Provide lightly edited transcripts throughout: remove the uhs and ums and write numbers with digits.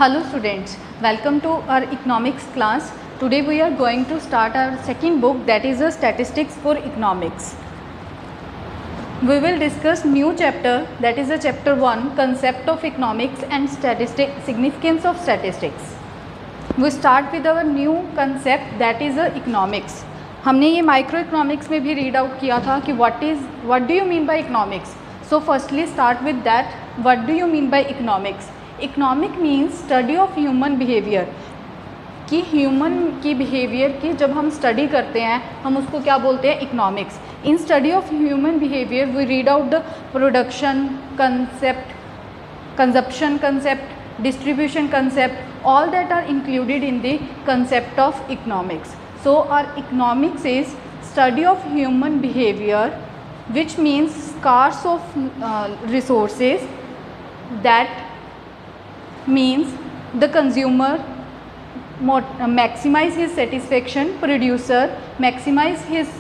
Hello students, welcome to our economics class. Today we are going to start our second book, that is a statistics for economics. We will discuss new chapter, that is a chapter 1, concept of economics and significance of statistics. We start with our new concept, that is economics. हमने ये micro economics में भी read out किया था कि what do you mean by economics. So firstly start with that, what do you mean by economics. Economic means study of human behaviour, कि human की behaviour की जब हम स्टडी करते हैं हम उसको क्या बोलते हैं, economics. In study of human behaviour we read out the production concept, consumption concept, distribution concept, all that are included in the concept of economics. So our economics is study of human behavior, which means scarce of resources, that means the consumer maximize his satisfaction, producer maximize his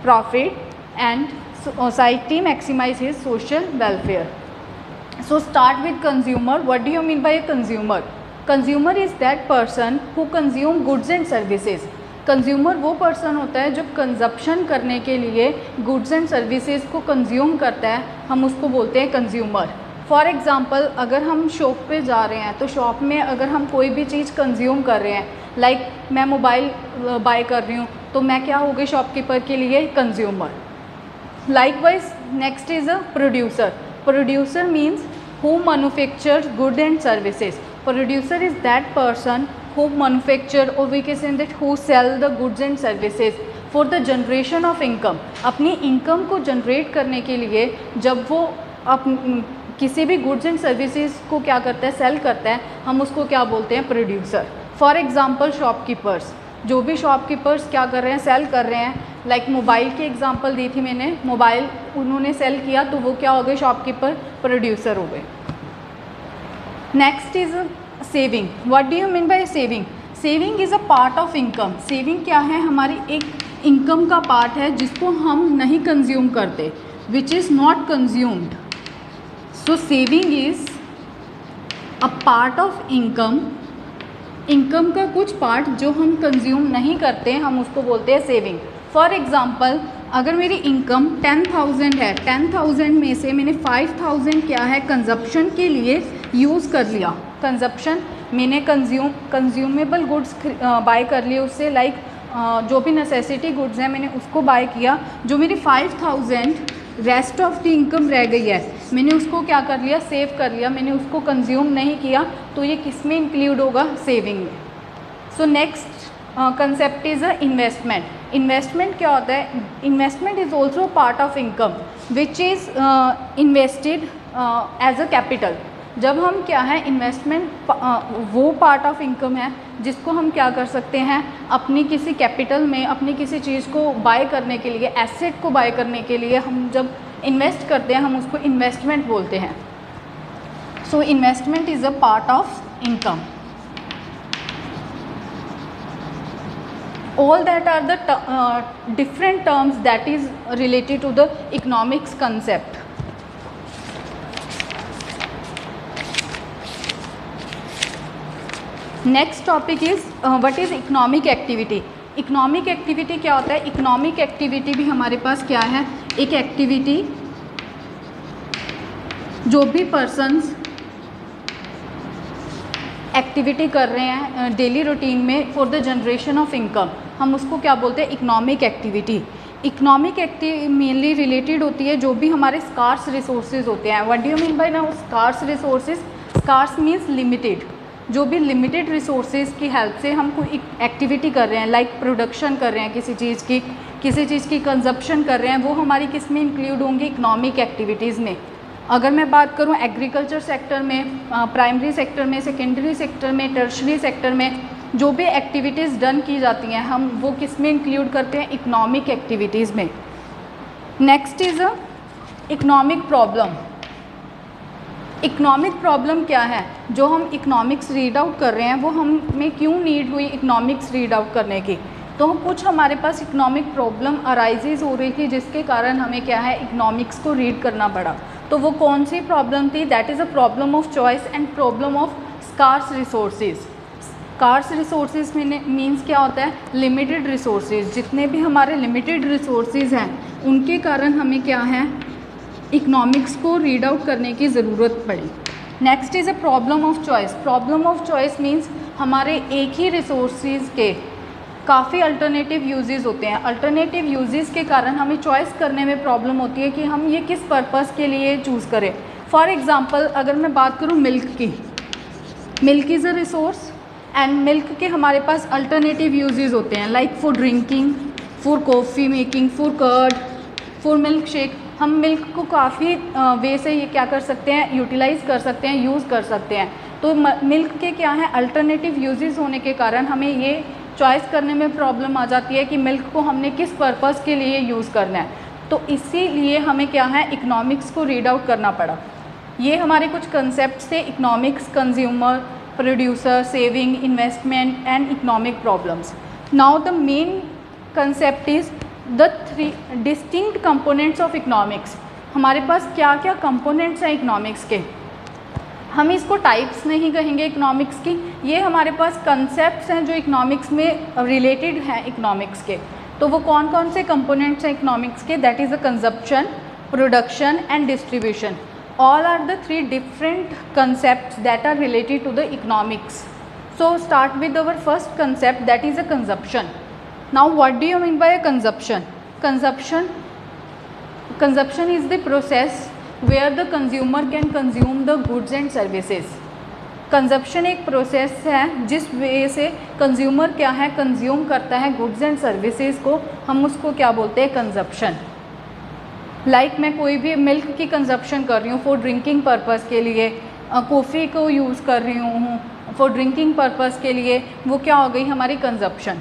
profit, and society maximize his social welfare. So start with consumer. What do you mean by a consumer? Consumer is that person who consume goods and services. Consumer वो person होता है जो consumption करने के लिए goods and services को consume करता है, हम उसको बोलते हैं कंज्यूमर. फॉर एग्ज़ाम्पल अगर हम शॉप पे जा रहे हैं तो शॉप में अगर हम कोई भी चीज़ कंज्यूम कर रहे हैं, लाइक मैं मोबाइल बाय कर रही हूँ तो मैं क्या हो गई शॉपकीपर के लिए, consumer. Likewise next is a producer. Producer means who manufactures good and services. Producer is that person who manufacture, or we can say that who sell the goods and services for the generation of income. अपनी income को generate करने के लिए जब वो किसी भी goods and services को क्या करता है, सेल करता है, हम उसको क्या बोलते हैं, प्रोड्यूसर. फॉर एग्जांपल शॉपकीपर्स, जो भी शॉपकीपर्स क्या कर रहे हैं, सेल कर रहे हैं. लाइक मोबाइल की एग्जांपल दी थी मैंने, मोबाइल उन्होंने सेल किया तो वो क्या हो गए, शॉपकीपर, प्रोड्यूसर हो गए. Next is saving. What do you mean bye saving. Saving is a part of income. Saving क्या है, हमारी एक इनकम का पार्ट है जिसको हम नहीं कंज्यूम करते, which is not consumed. So saving is a part of income. Income का कुछ पार्ट जो हम कंज्यूम नहीं करते हम उसको बोलते हैं सेविंग. फॉर एग्ज़ाम्पल अगर मेरी इनकम 10,000 है, 10,000 में से मैंने 5,000 क्या है, कंजप्शन के लिए यूज़ कर लिया. कंजप्शन मैंने कंज्यूमेबल गुड्स बाय कर लिए उससे, लाइक जो भी नेसेसिटी गुड्स हैं मैंने उसको बाय किया. जो मेरी 5,000 रेस्ट ऑफ द इनकम रह गई है, मैंने उसको क्या कर लिया, सेव कर लिया, मैंने उसको कंज्यूम नहीं किया, तो ये किस में इंक्लूड होगा, सेविंग में. So next concept is a investment. Investment क्या होता है, investment is also part of income which is invested as a capital. जब हम क्या है, इन्वेस्टमेंट वो पार्ट ऑफ इनकम है जिसको हम क्या कर सकते हैं, अपनी किसी कैपिटल में अपनी किसी चीज़ को बाय करने के लिए, एसेट को बाय करने के लिए हम जब इन्वेस्ट करते हैं हम उसको इन्वेस्टमेंट बोलते हैं. So investment is a part of income. All that are the different terms that is related to the economics concept. Next topic is what is economic activity. Economic activity क्या होता है, economic activity भी हमारे पास क्या है, एक activity जो भी पर्सन्स एक्टिविटी कर रहे हैं डेली रूटीन में for the generation of income, हम उसको क्या बोलते हैं, economic activity. Economic activity mainly related होती है जो भी हमारे स्कार्स रिसोर्सेज होते हैं. What do you mean by now scarce resources. Scarce means limited. जो भी लिमिटेड रिसोर्सेज की हेल्प से हम कोई एक्टिविटी कर रहे हैं, लाइक प्रोडक्शन कर रहे हैं किसी चीज़ की कंजप्शन कर रहे हैं, वो हमारी किस में इंक्लूड होंगी, इकोनॉमिक एक्टिविटीज़ में. अगर मैं बात करूं एग्रीकल्चर सेक्टर में, प्राइमरी सेक्टर में, सेकेंडरी सेक्टर में, टर्शरी सेक्टर में जो भी एक्टिविटीज़ डन की जाती हैं हम वो किस में इंक्लूड करते हैं, इकोनॉमिक एक्टिविटीज़ में. Next is economic problem. Economic problem क्या है, जो हम इकोनॉमिक्स रीड आउट कर रहे हैं वो हमें क्यों नीड हुई इकोनॉमिक्स रीड आउट करने की. तो कुछ हमारे पास इकोनॉमिक प्रॉब्लम अराइजेज हो रही थी जिसके कारण हमें क्या है, इकोनॉमिक्स को रीड करना पड़ा. तो वो कौन सी प्रॉब्लम थी, that is a problem of choice and problem of scarce resources. Scarce resources means क्या होता है, लिमिटेड रिसोर्सेज। जितने भी हमारे लिमिटेड रिसोर्सेज हैं उनके कारण हमें क्या है, इकोनॉमिक्स को रीड आउट करने की ज़रूरत पड़ी। Next is a problem of choice. Problem of choice means हमारे एक ही रिसोर्सेज के काफ़ी अल्टरनेटिव यूजेस होते हैं। अल्टरनेटिव यूजेस के कारण हमें चॉइस करने में प्रॉब्लम होती है कि हम ये किस पर्पस के लिए चूज़ करें। फॉर एग्ज़ाम्पल अगर मैं बात करूँ मिल्क की, milk is a resource and milk के हमारे पास अल्टरनेटिव यूजेस होते हैं, like for drinking, for coffee making, for curd, for milkshake. हम मिल्क को काफ़ी वे से ये क्या कर सकते हैं, यूटिलाइज़ कर सकते हैं, यूज़ कर सकते हैं। तो मिल्क के क्या है, अल्टरनेटिव यूजेस होने के कारण हमें ये चॉइस करने में प्रॉब्लम आ जाती है कि मिल्क को हमने किस पर्पस के लिए यूज़ करना है। तो इसीलिए हमें क्या है, इकोनॉमिक्स को रीड आउट करना पड़ा। ये हमारे कुछ कंसेप्ट थे, economics, consumer, producer, saving, investment and economic problems. Now the main concept is the 3 distinct components of economics. हमारे पास क्या क्या कंपोनेंट्स हैं इकोनॉमिक्स के, हम इसको टाइप्स नहीं कहेंगे इकोनॉमिक्स की, ये हमारे पास कंसेप्ट्स हैं जो इकोनॉमिक्स में रिलेटेड हैं इकोनॉमिक्स के। तो वो कौन कौन से कंपोनेंट्स हैं इकोनॉमिक्स के, that is the consumption, production and distribution. All are the 3 different concepts that are related to the economics. So start with our first concept, that is a consumption. Now what do you mean by a consumption? Consumption is the process where the consumer can consume the goods and services. Consumption एक process है जिस वे से consumer क्या है, consume करता है goods and services को, हम उसको क्या बोलते हैं, कंजप्शन। लाइक मैं कोई भी मिल्क की कंजप्शन कर रही हूँ फॉर ड्रिंकिंग पर्पस के लिए, कॉफ़ी को यूज़ कर रही हूँ फॉर ड्रिंकिंग पर्पस के लिए, वो क्या हो गई हमारी consumption.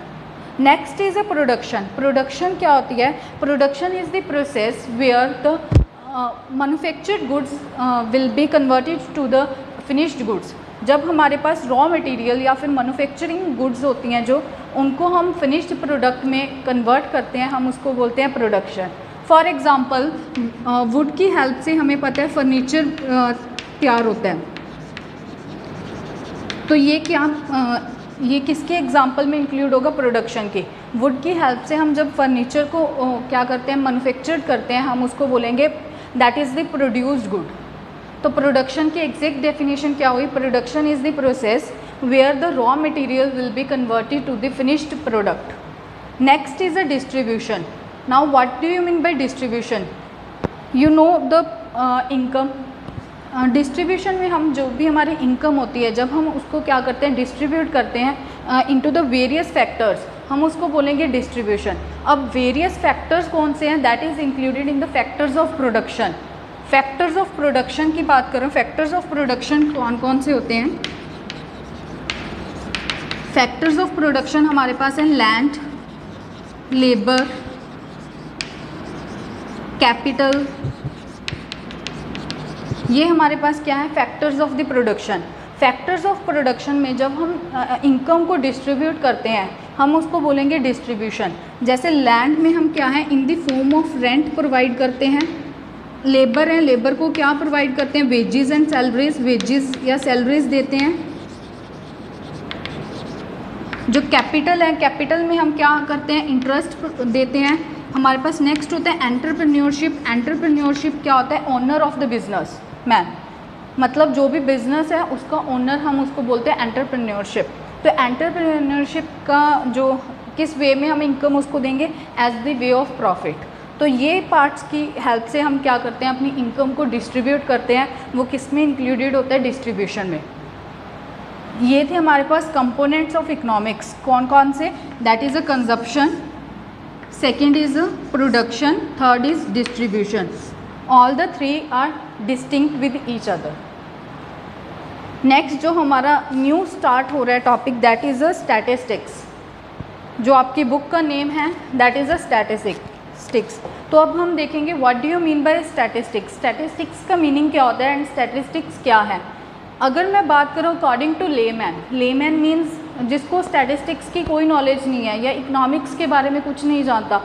Next is a production. Production क्या होती है, production is the process where the manufactured goods will be converted to the finished goods. जब हमारे पास रॉ मटेरियल या फिर मैन्युफैक्चरिंग गुड्स होती हैं जो, उनको हम फिनिश्ड प्रोडक्ट में कन्वर्ट करते हैं, हम उसको बोलते हैं प्रोडक्शन। फॉर एग्ज़ाम्पल वुड की हेल्प से हमें पता है फर्नीचर तैयार होता है। तो ये क्या ये किसके एग्जाम्पल में इंक्लूड होगा, प्रोडक्शन के। वुड की हेल्प से हम जब फर्नीचर को क्या करते हैं, मैन्युफैक्चर करते हैं, हम उसको बोलेंगे that is the produced good. तो प्रोडक्शन की एग्जैक्ट डेफिनेशन क्या हुई, production is the process where the raw material will be converted to the finished product. Next is a distribution. Now what do you mean by distribution, you know the income. Distribution में हम जो भी हमारी income होती है, जब हम उसको क्या करते हैं, डिस्ट्रीब्यूट करते हैं इनटू द वेरियस फैक्टर्स, हम उसको बोलेंगे डिस्ट्रीब्यूशन। अब वेरियस फैक्टर्स कौन से हैं, that is included in the factors of production. Factors of production की बात करें, फैक्टर्स ऑफ प्रोडक्शन कौन कौन से होते हैं। फैक्टर्स ऑफ प्रोडक्शन हमारे पास हैं लैंड, लेबर, कैपिटल, ये हमारे पास क्या है, factors of the production. Factors of production में जब हम इनकम को डिस्ट्रीब्यूट करते हैं, हम उसको बोलेंगे डिस्ट्रीब्यूशन। जैसे लैंड में हम क्या है, in the form of rent provide करते हैं। लेबर है, लेबर को क्या प्रोवाइड करते हैं, वेजेस एंड सैलरीज, वेजेस या सैलरीज देते हैं। जो कैपिटल है, कैपिटल में हम क्या करते हैं, इंटरेस्ट देते हैं। हमारे पास नेक्स्ट होता है एंटरप्रेन्योरशिप। एंटरप्रेन्योरशिप क्या होता है, owner of the business man, मतलब जो भी बिजनेस है उसका ओनर, हम उसको बोलते हैं एंटरप्रेन्योरशिप। तो एंटरप्रेन्योरशिप का जो किस वे में हम इनकम उसको देंगे, as the way of profit. तो ये पार्ट्स की हेल्प से हम क्या करते हैं, अपनी इनकम को डिस्ट्रीब्यूट करते हैं। वो किस में इंक्लूडेड होता है, डिस्ट्रीब्यूशन में। ये थे हमारे पास कंपोनेंट्स ऑफ इकोनॉमिक्स, कौन कौन से, that is a consumption, second is a production, third is distribution. All the 3 are distinct with each other. Next जो हमारा न्यू स्टार्ट हो रहा है topic, that is a statistics. जो आपकी बुक का नेम है दैट इज़ अ स्टैटिस्टिक्स। तो अब हम देखेंगे what do you mean bye statistics. Statistics का मीनिंग क्या होता है एंड स्टैटिस्टिक्स क्या है। अगर मैं बात करूँ according to layman, layman means जिसको स्टैटिस्टिक्स की कोई नॉलेज नहीं है या इकोनॉमिक्स के बारे में कुछ नहीं जानता,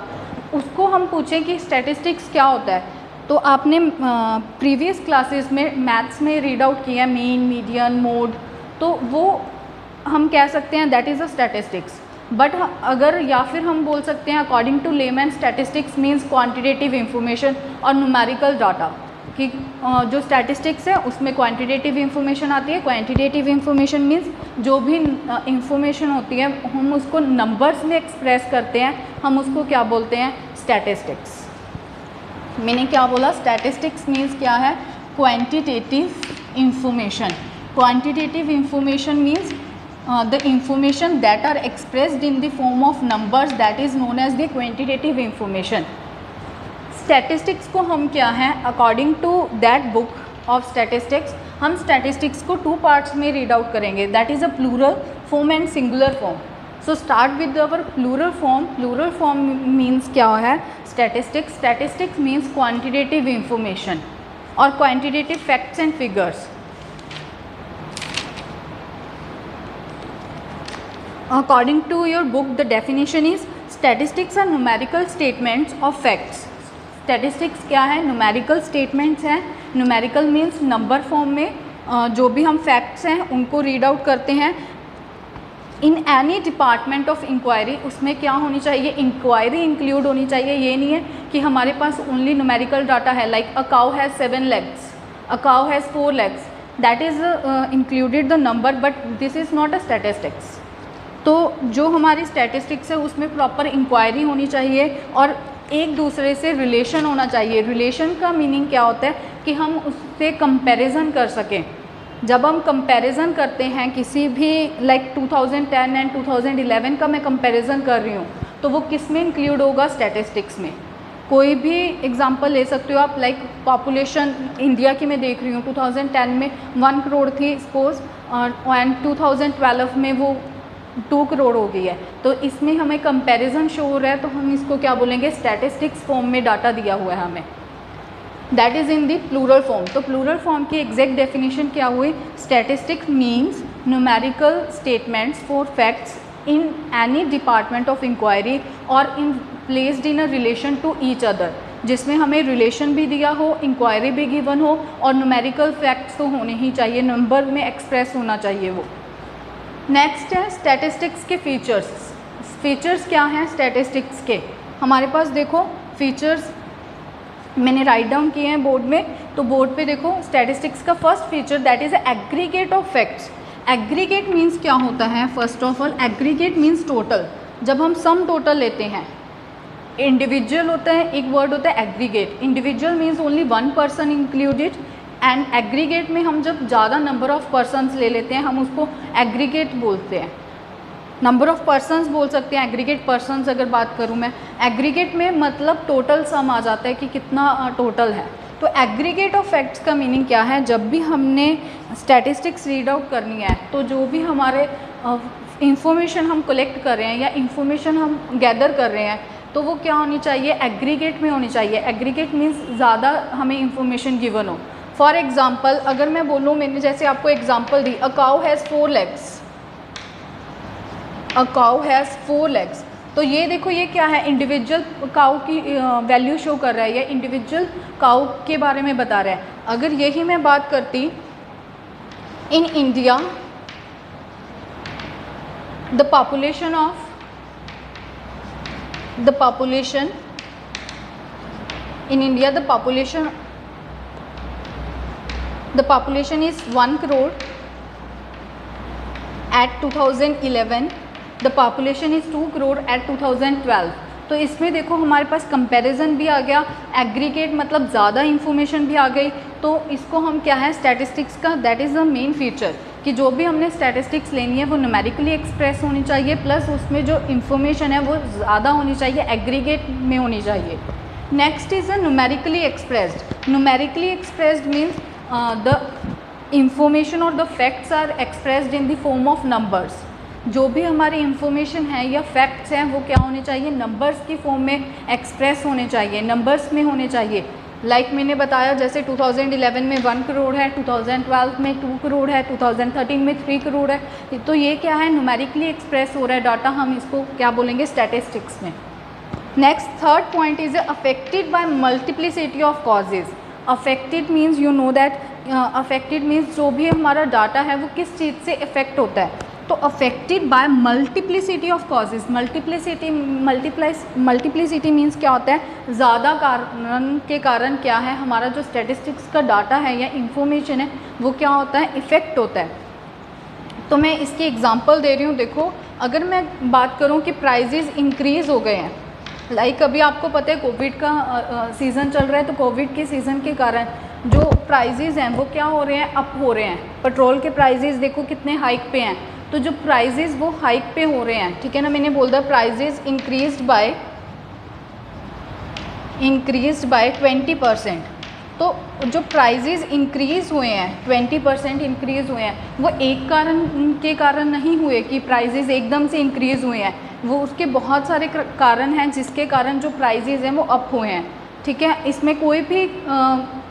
उसको हम पूछें कि स्टैटिस्टिक्स क्या होता है, तो आपने प्रीवियस क्लासेस में मैथ्स में रीड आउट किया मीन, मीडियन, मोड। तो वो हम कह सकते हैं that is a statistics. But अगर या फिर हम बोल सकते हैं according to layman statistics means quantitative information और न्यूमेरिकल डाटा, कि जो स्टैटिस्टिक्स है उसमें क्वांटिटेटिव इंफॉर्मेशन आती है। क्वांटिटेटिव इंफॉर्मेशन मीन्स जो भी इंफॉर्मेशन होती है हम उसको नंबर्स में एक्सप्रेस करते हैं, हम उसको क्या बोलते हैं, स्टैटिस्टिक्स। मैंने क्या बोला, स्टैटिस्टिक्स मीन्स क्या है, quantitative information. Quantitative information means the information that are expressed in the form of numbers, that is known as the quantitative information. Statistics को हम क्या हैं, according to that book of statistics, हम statistics को 2 parts में read out करेंगे, that is a plural form and singular form. So start with our plural form. Plural form means क्या है, statistics. Statistics means quantitative information और quantitative facts and figures. According to your book, the definition is statistics are numerical statements of facts. Statistics क्या है, numerical statements हैं. Numerical means number form में जो भी हम facts हैं उनको read out करते हैं. In any department of inquiry, उसमें क्या होनी चाहिए, inquiry include होनी चाहिए. ये नहीं है कि हमारे पास only numerical data है, like a cow has 7 legs, a cow has 4 legs. That is included the number, but this is not a statistics. तो जो हमारी स्टैटिस्टिक्स है उसमें प्रॉपर इंक्वायरी होनी चाहिए और एक दूसरे से रिलेशन होना चाहिए. रिलेशन का मीनिंग क्या होता है कि हम उससे कंपैरिजन कर सकें. जब हम कंपैरिजन करते हैं किसी भी, लाइक 2010 एंड 2011 का मैं कंपैरिजन कर रही हूँ, तो वो किस में इंक्लूड होगा, स्टैटिस्टिक्स में. कोई भी एग्जांपल ले सकते हो आप, लाइक पॉपुलेशन इंडिया की मैं देख रही हूँ, 2010 में 1 करोड़ थी सपोज, एंड 2012 में वो 2 करोड़ हो गई है. तो इसमें हमें कंपैरिजन शो हो रहा है, तो हम इसको क्या बोलेंगे, स्टैटिस्टिक्स फॉर्म में डाटा दिया हुआ है हमें, that is in the plural form. तो प्लूरल फॉर्म की एग्जैक्ट डेफिनेशन क्या हुई, statistics means numerical statements for facts in any department of inquiry और in placed in a relation to each other, जिसमें हमें रिलेशन भी दिया हो, इंक्वायरी भी गिवन हो और न्यूमेरिकल फैक्ट्स तो होने ही चाहिए, नंबर में एक्सप्रेस होना चाहिए वो. नेक्स्ट है स्टैटिस्टिक्स के फीचर्स. फीचर्स क्या हैं स्टैटिस्टिक्स के, हमारे पास देखो फीचर्स मैंने राइट डाउन किए हैं बोर्ड में. तो बोर्ड पे देखो स्टैटिस्टिक्स का first feature that is aggregate of facts. Aggregate means क्या होता है, first of all aggregate means total. जब हम सम टोटल लेते हैं, इंडिविजुअल होता है, एक वर्ड होता है aggregate. Individual means only 1 person included, and aggregate में हम जब ज़्यादा नंबर ऑफ़ पर्सन्स ले लेते हैं हम उसको एग्रीगेट बोलते हैं. नंबर ऑफ़ पर्सन्स बोल सकते हैं, एग्रीगेट पर्सन्स अगर बात करूँ मैं, एग्रीगेट में मतलब टोटल सम आ जाता है कि कितना टोटल है. तो एग्रीगेट ऑफ फैक्ट्स का मीनिंग क्या है, जब भी हमने स्टैटिस्टिक्स रीड आउट करनी है तो जो भी हमारे इंफॉर्मेशन हम कलेक्ट कर रहे हैं या इंफॉर्मेशन हम गैदर कर रहे हैं तो वो क्या होनी चाहिए, एग्रीगेट में होनी चाहिए. एग्रीगेट मीन्स ज़्यादा हमें इंफॉर्मेशन गिवन हो. फॉर एग्ज़ाम्पल अगर मैं बोलूँ, मैंने जैसे आपको example the, a cow has 4 legs, a cow has 4 legs. तो ये देखो ये क्या है, इंडिविजुअल काउ की वैल्यू शो कर रहा है या इंडिविजुअल काउ के बारे में बता रहा है. अगर यही मैं बात करती, in India the population in India the population is 1 crore at 2011, the population is 2 crore at 2012. तो इसमें देखो हमारे पास कंपैरिजन भी आ गया, एग्रीगेट मतलब ज़्यादा इंफॉर्मेशन भी आ गई. तो इसको हम क्या है स्टैटिस्टिक्स का, that is the main feature कि जो भी हमने स्टैटिस्टिक्स लेनी है वो न्यूमेरिकली एक्सप्रेस होनी चाहिए, प्लस उसमें जो इंफॉर्मेशन है वो ज़्यादा होनी चाहिए, एग्रीगेट में होनी चाहिए. Next is a numerically expressed. Numerically expressed means the information और the facts are expressed in the form of numbers. जो भी हमारी इंफॉर्मेशन है या फैक्ट्स हैं वो क्या होने चाहिए, नंबर्स की फॉर्म में एक्सप्रेस होने चाहिए, नंबर्स में होने चाहिए. लाइक मैंने बताया जैसे 2011 में 1 करोड़ है, 2012 में 2 करोड़ है, 2013 में 3 करोड़ है. तो ये क्या है, न्यूमेरिकली एक्सप्रेस हो रहा है डाटा, हम इसको क्या बोलेंगे स्टैटिस्टिक्स में. Next third point is affected by multiplicity of causes. Affected means you know that affected means जो भी हमारा डाटा है वो किस चीज़ से इफ़ेक्ट होता है, तो affected by multiplicity of causes. Multiplicity means क्या होता है, ज़्यादा कारण के कारण क्या है हमारा जो स्टैटिस्टिक्स का डाटा है या इंफॉर्मेशन है वो क्या होता है, इफ़ेक्ट होता है। तो मैं इसकी एग्जांपल दे रही हूँ। देखो, अगर मैं बात करूँ कि प्राइजेज़ इंक्रीज़ हो गए हैं, लाइक अभी आपको पता है कोविड का सीज़न चल रहा है, तो कोविड के सीज़न के कारण जो प्राइजेज़ हैं वो क्या हो रहे हैं, अप हो रहे हैं। पेट्रोल के प्राइजेज़ देखो कितने हाइक पे हैं, तो जो प्राइजेज़ वो हाइक पे हो रहे हैं, ठीक है ना। मैंने बोल दिया प्राइजेज़ इंक्रीज्ड बाय 20%। तो जो प्राइजेज़ इंक्रीज़ हुए हैं 20% इंक्रीज़ हुए हैं, वो एक कारण के कारण नहीं हुए कि प्राइजेज़ एकदम से इंक्रीज़ हुए हैं, वो उसके बहुत सारे कारण हैं जिसके कारण जो प्राइजेज़ हैं वो अप हुए हैं, ठीक है। इसमें कोई भी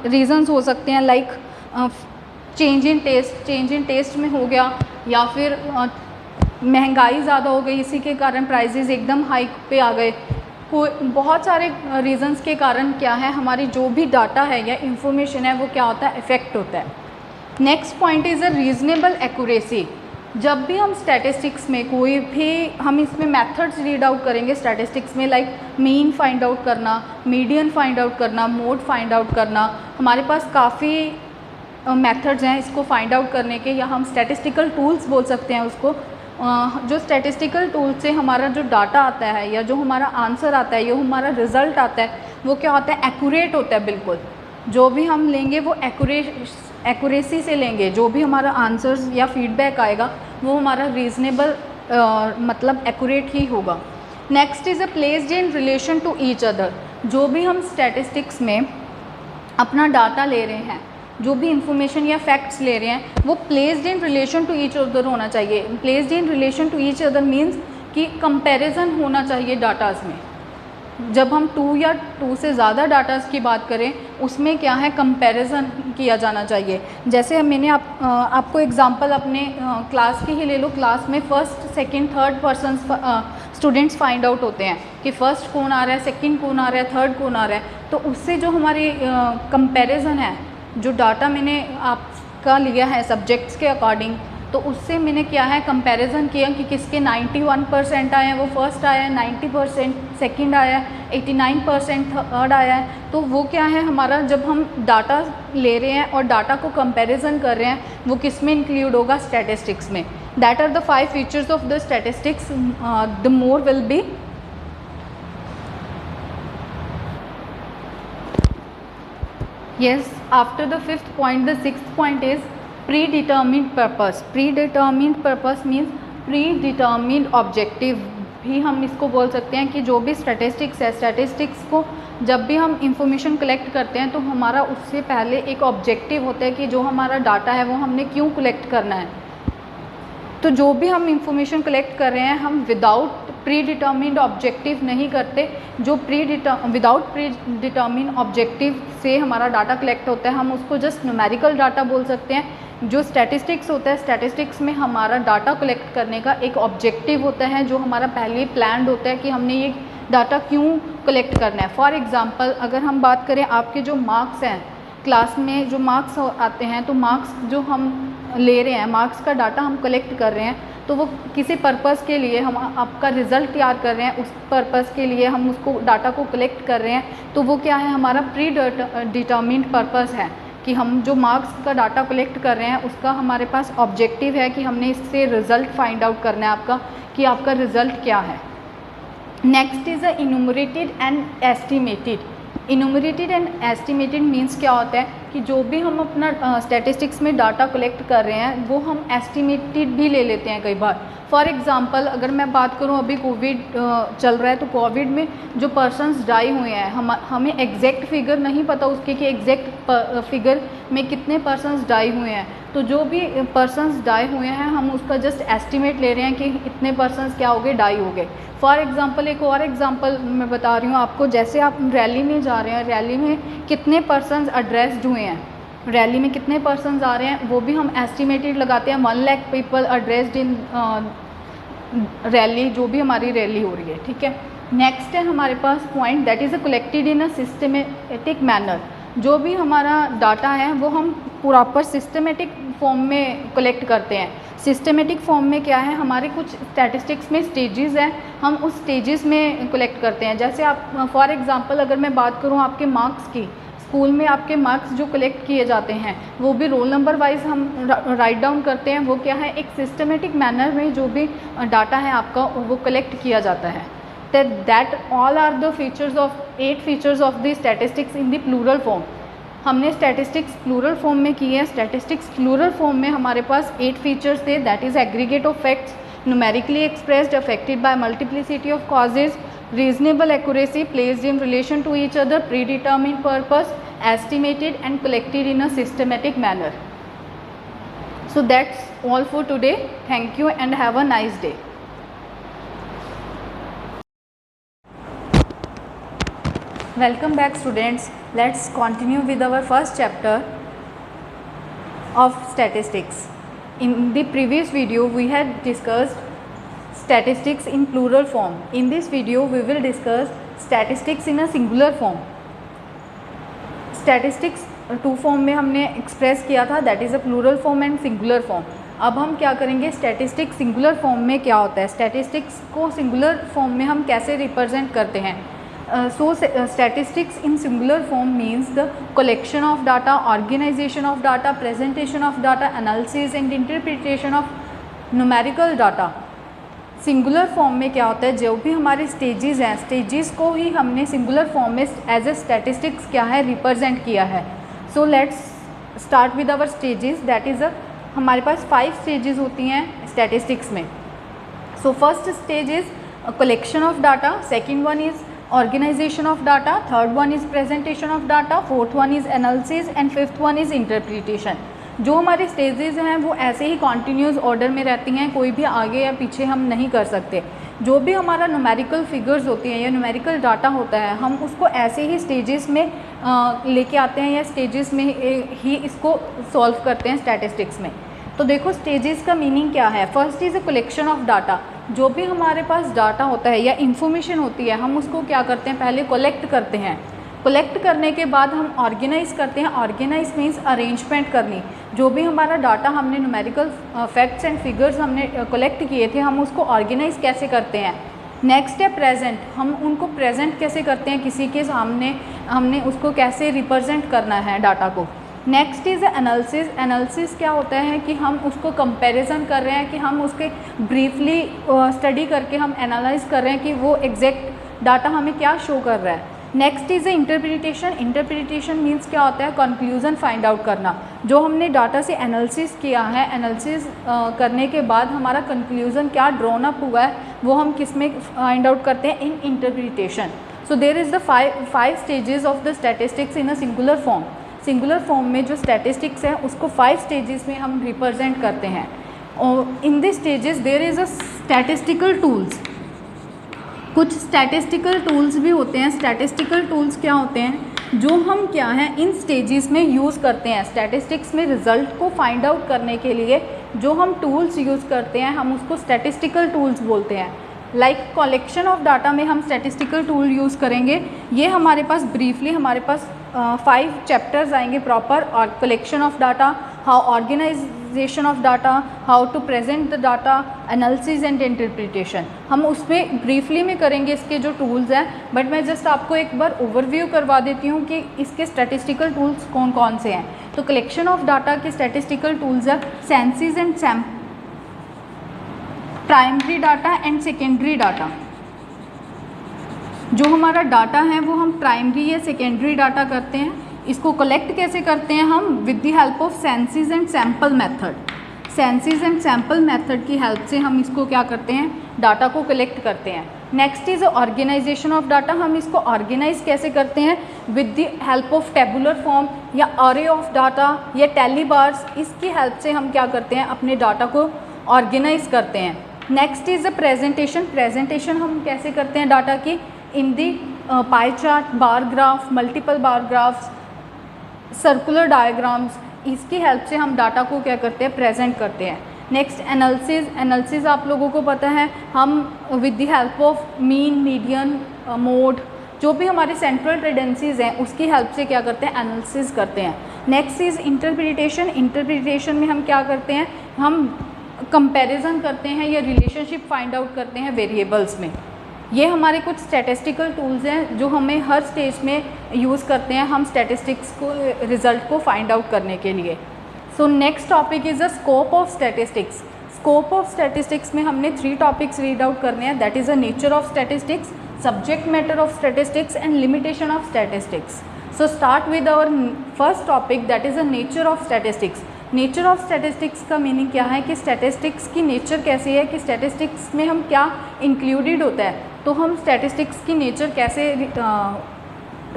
रीज़न्स हो सकते हैं, लाइक चेंज इन टेस्ट में हो गया, या फिर महंगाई ज़्यादा हो गई, इसी के कारण प्राइजेज़ एकदम हाइक पे आ गए। कोई बहुत सारे रीज़न्स के कारण क्या है, हमारी जो भी डाटा है या इंफॉर्मेशन है वो क्या होता है, इफ़ेक्ट होता है। Next point is a reasonable accuracy. जब भी हम स्टैटिस्टिक्स में कोई भी हम इसमें मेथड्स रीड आउट करेंगे स्टैटिस्टिक्स में, लाइक मीन फाइंड आउट करना, मीडियन फाइंड आउट करना, मोड फाइंड आउट करना, हमारे पास काफ़ी मेथड्स हैं इसको फाइंड आउट करने के, या हम स्टैटिस्टिकल टूल्स बोल सकते हैं उसको। जो स्टैटिस्टिकल टूल से हमारा जो डाटा आता है या जो हमारा आंसर आता है, जो हमारा रिज़ल्ट आता है, वो क्या होता है, एक्यूरेट होता है बिल्कुल। जो भी हम लेंगे वो एक्यूरेसी से लेंगे, जो भी हमारा आंसर्स या फीडबैक आएगा वो हमारा रीज़नेबल मतलब एक्यूरेट ही होगा। Next is a placed in relation to each other. जो भी हम स्टैटिस्टिक्स में अपना डाटा ले रहे हैं, जो भी इंफॉर्मेशन या फैक्ट्स ले रहे हैं, वो placed in relation to each other होना चाहिए। Placed in relation to each other means कि कंपैरिजन होना चाहिए डाटास में। जब हम 2 या 2 से ज़्यादा डाटास की बात करें, उसमें क्या है, कंपैरिजन किया जाना चाहिए। जैसे मैंने आपको एग्जांपल अपने क्लास की ही ले लो। क्लास में first, second, third person students find out होते हैं कि फ़र्स्ट कौन आ रहा है, सेकंड कौन आ रहा है, थर्ड कौन आ रहा है। तो उससे जो हमारी कंपैरिजन है, जो डाटा मैंने आपका लिया है सब्जेक्ट्स के अकॉर्डिंग, तो उससे मैंने क्या है, कंपैरिजन किया कि किसके 91% आए हैं, वो फर्स्ट आया है, 90% सेकंड आया है, 89% थर्ड आया है। तो वो क्या है हमारा, जब हम डाटा ले रहे हैं और डाटा को कंपैरिजन कर रहे हैं, वो किस में इंक्लूड होगा, स्टैटिस्टिक्स में। That are the 5 features of the statistics. The more will be yes. After the 5th point, the 6th point is predetermined purpose. Predetermined purpose means predetermined objective भी हम इसको बोल सकते हैं कि जो भी स्टैटिस्टिक्स है, स्टैटिस्टिक्स को जब भी हम इंफॉर्मेशन कलेक्ट करते हैं तो हमारा उससे पहले एक ऑब्जेक्टिव होता है कि जो हमारा डाटा है वो हमने क्यों कलेक्ट करना है। तो जो भी हम इंफॉर्मेशन कलेक्ट कर रहे हैं, हम विदाउट प्री डिटर्मिन्ड ऑब्जेक्टिव नहीं करते। जो विदाउट प्री डिटर्मिन्ड ऑब्जेक्टिव से हमारा डाटा कलेक्ट होता है, हम उसको जस्ट न्यूमेरिकल डाटा बोल सकते हैं। जो स्टैटिस्टिक्स होता है, स्टैटिस्टिक्स में हमारा डाटा कलेक्ट करने का एक ऑब्जेक्टिव होता है, जो हमारा पहले प्लान्ड होता है कि हमने ये डाटा क्यों कलेक्ट करना है। फॉर एग्ज़ाम्पल, अगर हम बात करें आपके जो मार्क्स हैं, क्लास में जो मार्क्स आते हैं, तो मार्क्स जो हम ले रहे हैं, मार्क्स का डाटा हम कलेक्ट कर रहे हैं, तो वो किसी पर्पज़ के लिए हम आपका रिज़ल्ट तैयार कर रहे हैं, उस पर्पज़ के लिए हम उसको डाटा को कलेक्ट कर रहे हैं। तो वो क्या है, हमारा प्री डिटर्मिन्ड पर्पज़ है कि हम जो मार्क्स का डाटा कलेक्ट कर रहे हैं उसका हमारे पास ऑब्जेक्टिव है कि हमने इससे रिज़ल्ट फाइंड आउट करना है आपका, कि आपका रिज़ल्ट क्या है। Next is a enumerated and estimated. Enumerated and estimated means क्या होता है कि जो भी हम अपना स्टैटिस्टिक्स में डाटा कलेक्ट कर रहे हैं वो हम एस्टिमेटेड भी ले लेते हैं कई बार। फॉर एग्ज़ाम्पल, अगर मैं बात करूं, अभी कोविड चल रहा है, तो कोविड में जो पर्सन्स डाई हुए हैं, हमें एग्जैक्ट फिगर नहीं पता उसके कि एग्जैक्ट फिगर में कितने पर्सन्स डाई हुए हैं। तो जो भी पर्सन्स डाई हुए हैं, हम उसका जस्ट एस्टिमेट ले रहे हैं कि इतने पर्सन्स क्या हो गए, डाई हो गए। फॉर एग्ज़ाम्पल, एक और एग्ज़ाम्पल मैं बता रही हूँ आपको। जैसे आप रैली में जा रहे हैं, रैली में कितने पर्सन्स एड्रेस्ड हुए हैं, रैली में कितने पर्सन्स आ रहे हैं, वो भी हम एस्टिमेटेड लगाते हैं। 1 लाख पीपल एड्रेस्ड इन रैली, जो भी हमारी रैली हो रही है, ठीक है। नेक्स्ट है हमारे पास point, that is collected in a systematic manner. जो भी हमारा डाटा है वो हम प्रॉपर सिस्टमेटिक फॉर्म में कलेक्ट करते हैं। सिस्टमेटिक फॉर्म में क्या है, हमारे कुछ स्टैटिस्टिक्स में स्टेजेस हैं, हम उस स्टेजेस में कलेक्ट करते हैं। जैसे आप फॉर एग्जांपल अगर मैं बात करूं आपके मार्क्स की, स्कूल में आपके मार्क्स जो कलेक्ट किए जाते हैं वो भी रोल नंबर वाइज हम राइट डाउन करते हैं। वो क्या है, एक सिस्टमेटिक मैनर में जो भी डाटा है आपका वो कलेक्ट किया जाता है। That all are the features of 8 features of the statistics in the plural form. हमने स्टैटिस्टिक्स प्लूरल फॉर्म में की है। स्टैटिस्टिक्स प्लूरल फॉर्म में हमारे पास 8 फीचर्स थे, that is aggregate of facts, numerically expressed, affected by multiplicity of causes, reasonable accuracy, placed in relation to each other, pre determined purpose, estimated and collected in a systematic manner. So that's all for today. Thank you and have a nice day. Welcome back students. Let's continue with our first chapter of statistics. In the previous video we had discussed statistics in plural form. In this video we will discuss statistics in a singular form. Statistics 2 form में हमने express किया था, that is a plural form and singular form. अब हम क्या करेंगे, statistics singular form में क्या होता है, स्टैटिस्टिक्स को सिंगुलर फॉर्म में हम कैसे रिप्रेजेंट करते हैं। So statistics in singular form means the collection of data, organisation of data, presentation of data, analysis and interpretation of numerical data. Singular form में क्या होता है, जो भी हमारे स्टेजेस हैं, स्टेजेस को ही हमने सिंगुलर फॉर्म में एज ए स्टैटिस्टिक्स क्या है रिप्रेजेंट किया है। So let's start with our stages, that is हमारे पास 5 स्टेजेस होती हैं स्टैटिस्टिक्स में। So first stage is collection of data, second one is organisation of data, third one is presentation of data, fourth one is analysis and fifth one is interpretation. जो हमारे stages हैं वो ऐसे ही continuous order में रहती हैं, कोई भी आगे या पीछे हम नहीं कर सकते। जो भी हमारा न्यूमेरिकल फिगर्स होती हैं या न्यूमेरिकल डाटा होता है, हम उसको ऐसे ही स्टेजेस में लेके आते हैं या स्टेजेस में ही इसको सॉल्व करते हैं स्टैटिस्टिक्स में। तो देखो स्टेजेस का मीनिंग क्या है। First is a collection of data. जो भी हमारे पास डाटा होता है या इन्फॉर्मेशन होती है, हम उसको क्या करते हैं, पहले कलेक्ट करते हैं। कलेक्ट करने के बाद हम ऑर्गेनाइज करते हैं। ऑर्गेनाइज मीन्स अरेंजमेंट करनी। जो भी हमारा डाटा हमने न्यूमेरिकल फैक्ट्स एंड फिगर्स हमने कलेक्ट किए थे, हम उसको ऑर्गेनाइज कैसे करते हैं। नेक्स्ट है प्रेजेंट। हम उनको प्रेजेंट कैसे करते हैं, किसी के सामने हमने उसको कैसे रिप्रेजेंट करना है डाटा को। Next is analysis. एनालिसिस क्या होता है कि हम उसको कंपैरिजन कर रहे हैं, कि हम उसके ब्रीफली स्टडी करके हम एनालाइज कर रहे हैं कि वो एग्जैक्ट डाटा हमें क्या शो कर रहा है। Next is interpretation. Interpretation means क्या होता है, कंक्लूजन फाइंड आउट करना। जो हमने डाटा से एनालिसिस किया है, एनालिसिस करने के बाद हमारा कंक्लूजन क्या ड्रॉन अप हुआ है, वो हम किस में फाइंड आउट करते हैं, in interpretation. So there is the five stages of the statistics in a singular form. Singular form में जो स्टैटिस्टिक्स है उसको 5 स्टेजेस में हम रिप्रेजेंट करते हैं। और in this stages there is a statistical tools. कुछ स्टैटिस्टिकल टूल्स भी होते हैं। स्टैटिस्टिकल टूल्स क्या होते हैं, जो हम क्या हैं इन स्टेजेस में यूज़ करते हैं। स्टैटिस्टिक्स में रिज़ल्ट को फाइंड आउट करने के लिए जो हम टूल्स यूज़ करते हैं, हम उसको स्टैटिस्टिकल टूल्स बोलते हैं। लाइक कलेक्शन ऑफ डाटा में हम स्टैटिस्टिकल टूल यूज़ करेंगे। ये हमारे पास ब्रीफली हमारे पास 5 चैप्टर्स आएंगे प्रॉपर। और collection of data, how organisation of data, how to present the data, analysis and interpretation. हम उसमें ब्रीफली में करेंगे इसके जो टूल्स हैं, बट मैं जस्ट आपको एक बार ओवरव्यू करवा देती हूँ कि इसके स्टैटिस्टिकल टूल्स कौन कौन से हैं। तो कलेक्शन ऑफ डाटा के स्टैटिस्टिकल टूल्स है census and sample, primary data and secondary data. जो हमारा डाटा है वो हम प्राइमरी या सेकेंडरी डाटा करते हैं। इसको कलेक्ट कैसे करते हैं हम, with the help of census and sample method. Census and sample method की हेल्प से हम इसको क्या करते हैं, डाटा को कलेक्ट करते हैं। Next is organisation of data. हम इसको ऑर्गेनाइज कैसे करते हैं, with the help of tabular form या अरे ऑफ डाटा या टेलीबार्स। इसकी हेल्प से हम क्या करते हैं, अपने डाटा को ऑर्गेनाइज करते हैं। Next is the presentation. Presentation हम कैसे करते हैं डाटा की, in the pie chart, bar graph, multiple bar graphs, circular diagrams. इसकी हेल्प से हम डाटा को क्या करते हैं, प्रेजेंट करते हैं। Next analysis. एनालिसिस आप लोगों को पता है, हम with the help of mean, median, mode, जो भी हमारे सेंट्रल टेंडेंसीज हैं उसकी हेल्प से क्या करते हैं, एनालिसिस करते हैं। Next is interpretation. इंटरप्रिटेशन में हम क्या करते हैं, हम कंपैरिजन करते हैं या रिलेशनशिप फाइंड आउट करते हैं वेरिएबल्स में। ये हमारे कुछ स्टैटिस्टिकल टूल्स हैं जो हमें हर स्टेज में यूज़ करते हैं हम स्टैटिस्टिक्स को रिज़ल्ट को फाइंड आउट करने के लिए। So next topic is the scope of statistics. Scope of statistics में हमने 3 टॉपिक्स रीड आउट करने हैं, that is the nature of statistics, subject matter of statistics and limitation of statistics. So start with our first topic that is the nature of statistics. Nature of statistics का meaning क्या है कि statistics की nature कैसी है, कि statistics में हम क्या इंक्लूडेड होता है, तो हम स्टैटिस्टिक्स की नेचर कैसे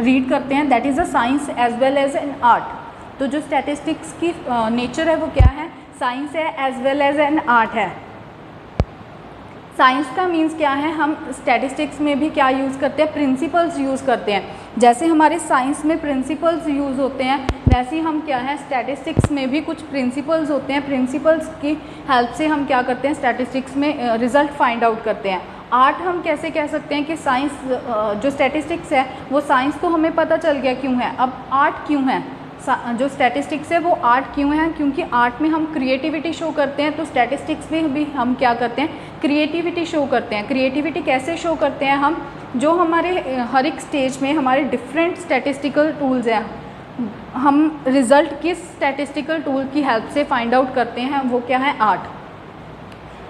रीड करते हैं, that is a science as well as an art. तो जो स्टैटिस्टिक्स की नेचर है वो क्या है, साइंस है as well as an art है। साइंस का मीन्स क्या है, हम स्टैटिस्टिक्स में भी क्या यूज़ करते हैं, प्रिंसिपल्स यूज़ करते हैं। जैसे हमारे साइंस में प्रिंसिपल्स यूज़ होते हैं, वैसे ही हम क्या है स्टैटिस्टिक्स में भी कुछ प्रिंसिपल्स होते हैं। प्रिंसिपल्स की हेल्प से हम क्या करते हैं, स्टैटिस्टिक्स में रिज़ल्ट फाइंड आउट करते हैं। आर्ट हम कैसे कह सकते हैं कि साइंस जो स्टैटिस्टिक्स है वो साइंस तो हमें पता चल गया क्यों है, अब आर्ट क्यों है, जो स्टैटिस्टिक्स है वो आर्ट क्यों है, क्योंकि आर्ट में हम क्रिएटिविटी शो करते हैं, तो स्टैटिस्टिक्स में भी हम क्या करते हैं, क्रिएटिविटी शो करते हैं। क्रिएटिविटी कैसे शो करते हैं हम, जो हमारे हर एक स्टेज में हमारे डिफरेंट स्टैटिस्टिकल टूल्स हैं, हम रिज़ल्ट किस स्टैटिस्टिकल टूल की हेल्प से फाइंड आउट करते हैं, वो क्या है, आर्ट।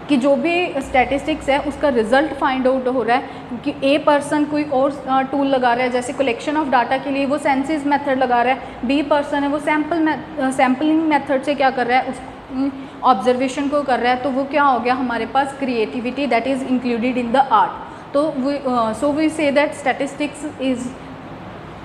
कि जो भी स्टैटिस्टिक्स है उसका रिज़ल्ट फाइंड आउट हो रहा है कि ए पर्सन कोई और टूल लगा रहा है, जैसे कलेक्शन ऑफ डाटा के लिए वो सेंसिस मेथड लगा रहा है, बी पर्सन है वो सैम्पलिंग मेथड से क्या कर रहा है, उस ऑब्जर्वेशन को कर रहा है, तो वो क्या हो गया हमारे पास creativity that is included in the art. तो so we say that statistics is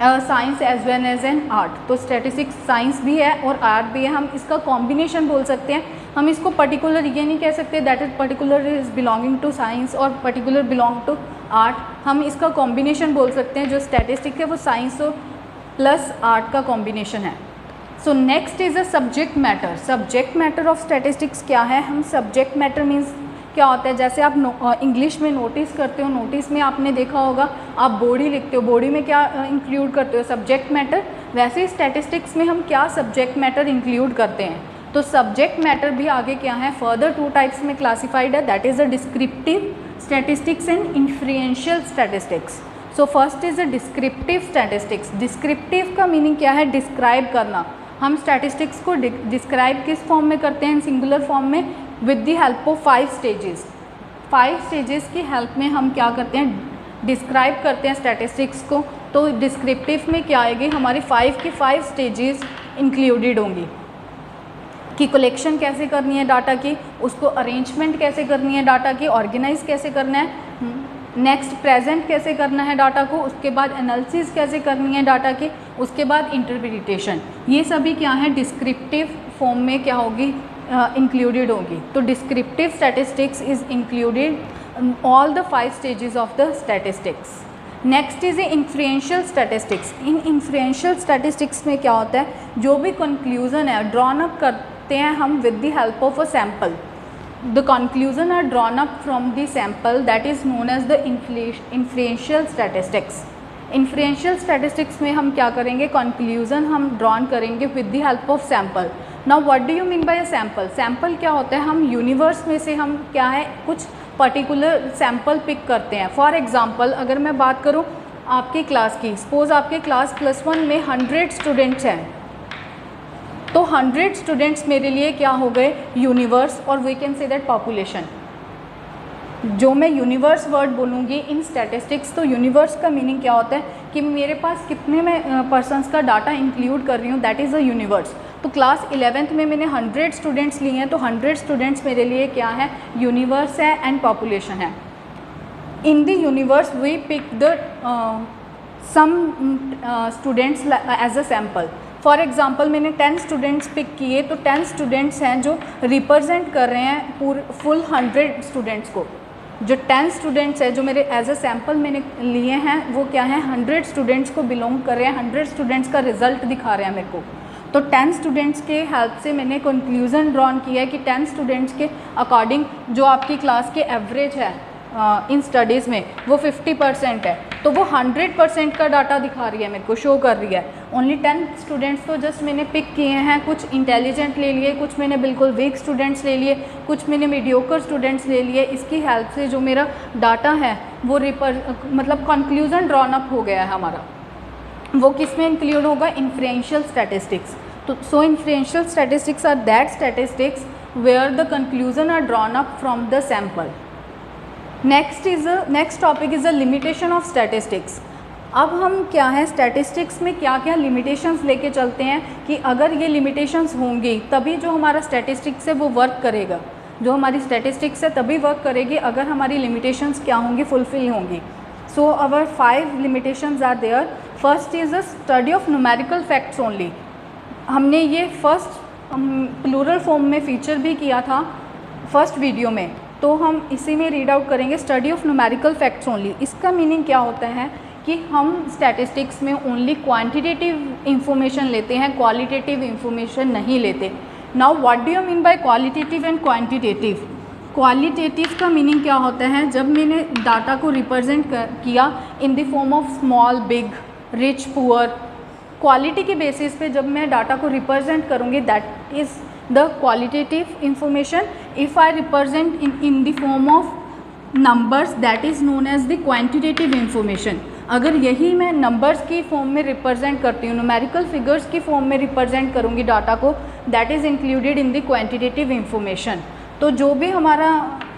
science as well as an art. तो स्टैटिस्टिक्स साइंस भी है और आर्ट भी है, हम इसका कॉम्बिनेशन बोल सकते हैं। हम इसको पर्टिकुलर ये नहीं कह सकते that is particular is belonging to science और पर्टिकुलर बिलोंग टू आर्ट, हम इसका कॉम्बिनेशन बोल सकते हैं। जो स्टैटिस्टिक्स है वो साइंस प्लस आर्ट का कॉम्बिनेशन है। So next is a subject matter. Subject matter of statistics क्या है, हम सब्जेक्ट मैटर मीन्स क्या होता है, जैसे आप इंग्लिश में नोटिस करते हो, नोटिस में आपने देखा होगा आप बॉडी लिखते हो, बॉडी में क्या इंक्लूड करते हो, सब्जेक्ट मैटर। वैसे ही स्टैटिस्टिक्स में हम क्या सब्जेक्ट मैटर इंक्लूड करते हैं, तो सब्जेक्ट मैटर भी आगे क्या है, फर्दर 2 टाइप्स में क्लासिफाइड है, that is a descriptive statistics and influential statistics. So first is a descriptive statistics. Descriptive का मीनिंग क्या है, डिस्क्राइब करना। हम स्टैटिस्टिक्स को डिस्क्राइब किस फॉर्म में करते हैं, सिंगुलर फॉर्म में, with the help of 5 stages. 5 stages की हेल्प में हम क्या करते हैं, डिस्क्राइब करते हैं स्टैटिस्टिक्स को। तो डिस्क्रिप्टिव में क्या आएगी, हमारी 5 की 5 स्टेजेस इंक्लूडेड होंगी कि कलेक्शन कैसे करनी है डाटा की, उसको अरेंजमेंट कैसे करनी है डाटा की, ऑर्गेनाइज कैसे करना है, नेक्स्ट प्रेजेंट कैसे करना है डाटा को, उसके बाद एनालिसिस कैसे करनी है डाटा की, उसके बाद इंटरप्रिटेशन। ये सभी क्या है डिस्क्रिप्टिव फॉर्म में क्या होगी, इंक्लूडेड होगी। तो descriptive statistics is included all the 5 stages of the statistics. Next is influential statistics. In influential statistics में क्या होता है, जो भी कंक्लूजन है ड्रॉन अप करते हैं हम with the help of a sample. The conclusion are drawn up from the sample, that is known as the influential statistics. Influential statistics में हम क्या करेंगे, कंक्लूजन हम ड्रॉन करेंगे with the help of sample. Now what do you mean by a sample. Sample क्या होता है, हम यूनिवर्स में से हम क्या है कुछ पर्टिकुलर सैम्पल पिक करते हैं। फॉर एग्जांपल अगर मैं बात करूं आपकी क्लास की, सपोज आपके क्लास +1 में 100 स्टूडेंट्स हैं, तो 100 स्टूडेंट्स मेरे लिए क्या हो गए, यूनिवर्स, और we can say that population. जो मैं यूनिवर्स वर्ड बोलूँगी इन स्टैटिस्टिक्स, तो यूनिवर्स का मीनिंग क्या होता है कि मेरे पास कितने मैं पर्सनस का डाटा इंक्लूड कर रही हूँ, दैट इज़ अ यूनिवर्स। तो क्लास 11th में मैंने 100 स्टूडेंट्स लिए हैं, तो 100 स्टूडेंट्स मेरे लिए क्या है, यूनिवर्स है एंड पॉपुलेशन है। In the universe we pick the some students as a sample. For example मैंने 10 स्टूडेंट्स पिक किए, तो 10 स्टूडेंट्स हैं जो रिप्रेजेंट कर रहे हैं फुल 100 स्टूडेंट्स को। जो 10 स्टूडेंट्स हैं जो मेरे एज अ सैम्पल मैंने लिए हैं, वो क्या है, 100 स्टूडेंट्स को बिलोंग कर रहे हैं, 100 स्टूडेंट्स का रिजल्ट दिखा रहे हैं मेरे को। तो 10 स्टूडेंट्स के हेल्प से मैंने कंक्लूजन ड्रॉन किया है कि 10 स्टूडेंट्स के अकॉर्डिंग जो आपकी क्लास के एवरेज है इन स्टडीज़ में वो 50% है, तो वो 100% का डाटा दिखा रही है, मेरे को शो कर रही है। ओनली 10 स्टूडेंट्स तो जस्ट मैंने पिक किए हैं, कुछ इंटेलिजेंट ले लिए, कुछ मैंने बिल्कुल वीक स्टूडेंट्स ले लिए, कुछ मैंने मीडियोकर स्टूडेंट्स ले लिए। इसकी हेल्प से जो मेरा डाटा है वो मतलब कंक्लूजन ड्रॉन अप हो गया है हमारा। वो किस में इंक्लूड होगा? Inferential statistics. तो so inferential statistics are that statistics where the conclusion are drawn up from the sample. Next topic is the limitation of statistics. अब हम क्या है, स्टैटिस्टिक्स में क्या क्या लिमिटेशंस लेके चलते हैं कि अगर ये लिमिटेशंस होंगी तभी जो हमारा स्टैटिस्टिक्स है वो वर्क करेगा। जो हमारी स्टैटिस्टिक्स है तभी वर्क करेगी अगर हमारी लिमिटेशंस क्या होंगी, फुलफिल होंगी। So our 5 limitations are there. First is the study of numerical facts only. हमने ये फर्स्ट प्लूरल फॉर्म में फीचर भी किया था फर्स्ट वीडियो में, तो हम इसी में रीड आउट करेंगे, study of numerical facts only. इसका मीनिंग क्या होता है कि हम स्टैटिस्टिक्स में ओनली क्वांटिटेटिव इंफॉर्मेशन लेते हैं, क्वालिटेटिव इंफॉर्मेशन नहीं लेते। Now what do you mean by qualitative and quantitative? Qualitative का मीनिंग क्या होता है? जब मैंने डाटा को रिप्रेजेंट किया in the form of small, big, rich, poor, quality के बेसिस पे जब मैं डाटा को रिप्रेजेंट करूँगी, that is the qualitative information. If I represent in the form of numbers, that is known as the quantitative information. अगर यही मैं numbers की फॉर्म में रिप्रेजेंट करती हूँ, न्यूमेरिकल फिगर्स की फॉर्म में रिप्रेजेंट करूँगी डाटा को, that is included in the quantitative information. तो जो भी हमारा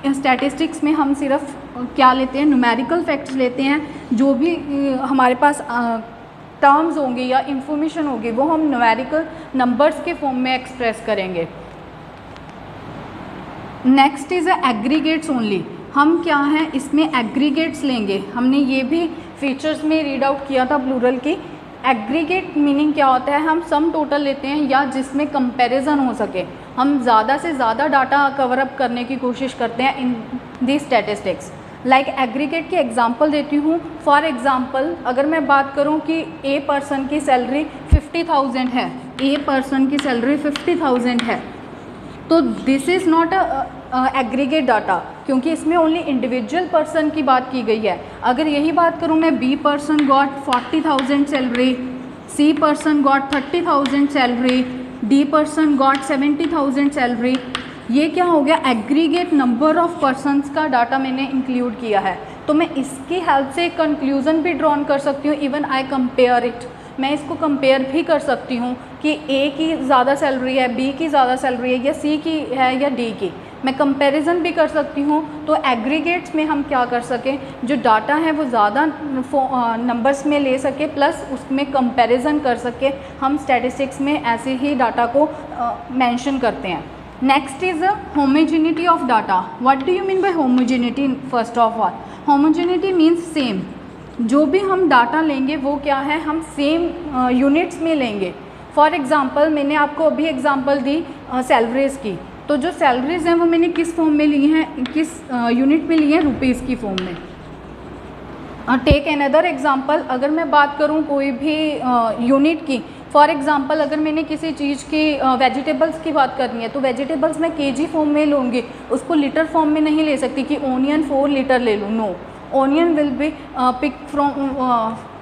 स्टैटिस्टिक्स में हम सिर्फ क्या लेते हैं, न्यूमेरिकल फैक्ट्स लेते हैं। जो भी हमारे पास टर्म्स होंगे या इंफॉर्मेशन होगी वो हम न्यूमेरिकल नंबर्स के फॉर्म में एक्सप्रेस करेंगे। Next is aggregates only. हम क्या है, इसमें एग्रीगेट्स लेंगे। हमने ये भी फीचर्स में रीड आउट किया था प्लूरल की। एग्रीगेट मीनिंग क्या होता है? हम सम टोटल लेते हैं या जिसमें कंपैरिजन हो सके। हम ज़्यादा से ज़्यादा डाटा कवर अप करने की कोशिश करते हैं इन दी स्टैटिस्टिक्स। लाइक एग्रीगेट की एग्जांपल देती हूँ। फॉर एग्जांपल अगर मैं बात करूँ कि ए पर्सन की सैलरी 50,000 है, ए पर्सन की सैलरी 50,000 है, तो this is not aggregate data, क्योंकि इसमें ओनली इंडिविजुअल पर्सन की बात की गई है। अगर यही बात करूँ मैं, B person got 40,000 salary, C person got 30,000 salary, D person got 70,000 salary, ये क्या हो गया? एग्रीगेट नंबर ऑफ पर्सनस का डाटा मैंने इंक्लूड किया है। तो मैं इसकी हेल्प से एक कंक्लूज़न भी ड्रॉन कर सकती हूँ। इवन आई कंपेयर इट, मैं इसको कंपेयर भी कर सकती हूँ कि ए की ज़्यादा सैलरी है, बी की ज़्यादा सैलरी है, या सी की है या डी की। मैं कंपैरिजन भी कर सकती हूँ। तो एग्रीगेट्स में हम क्या कर सकें, जो डाटा है वो ज़्यादा नंबर्स में ले सके, प्लस उसमें कंपैरिजन कर सके। हम स्टैटिस्टिक्स में ऐसे ही डाटा को मेंशन करते हैं। Next is homogeneity of data. What do you mean bye homogeneity? First of all, homogeneity means same. जो भी हम डाटा लेंगे वो क्या है, हम सेम यूनिट्स में लेंगे। फॉर एग्ज़ाम्पल मैंने आपको अभी एग्ज़ाम्पल दी सैलरीज़ की, तो जो सैलरीज़ हैं वो मैंने किस फॉर्म में ली हैं, किस यूनिट में ली हैं? रुपीज़ की फॉर्म में। टेक अनदर एग्ज़ाम्पल, अगर मैं बात करूँ कोई भी यूनिट की, फॉर एग्ज़ाम्पल अगर मैंने किसी चीज़ की वेजिटेबल्स की बात करनी है, तो वेजिटेबल्स मैं केजी फॉर्म में लूँगी, उसको लीटर फॉर्म में नहीं ले सकती कि ओनियन 4 लीटर ले लूँ। No, onion will be pick from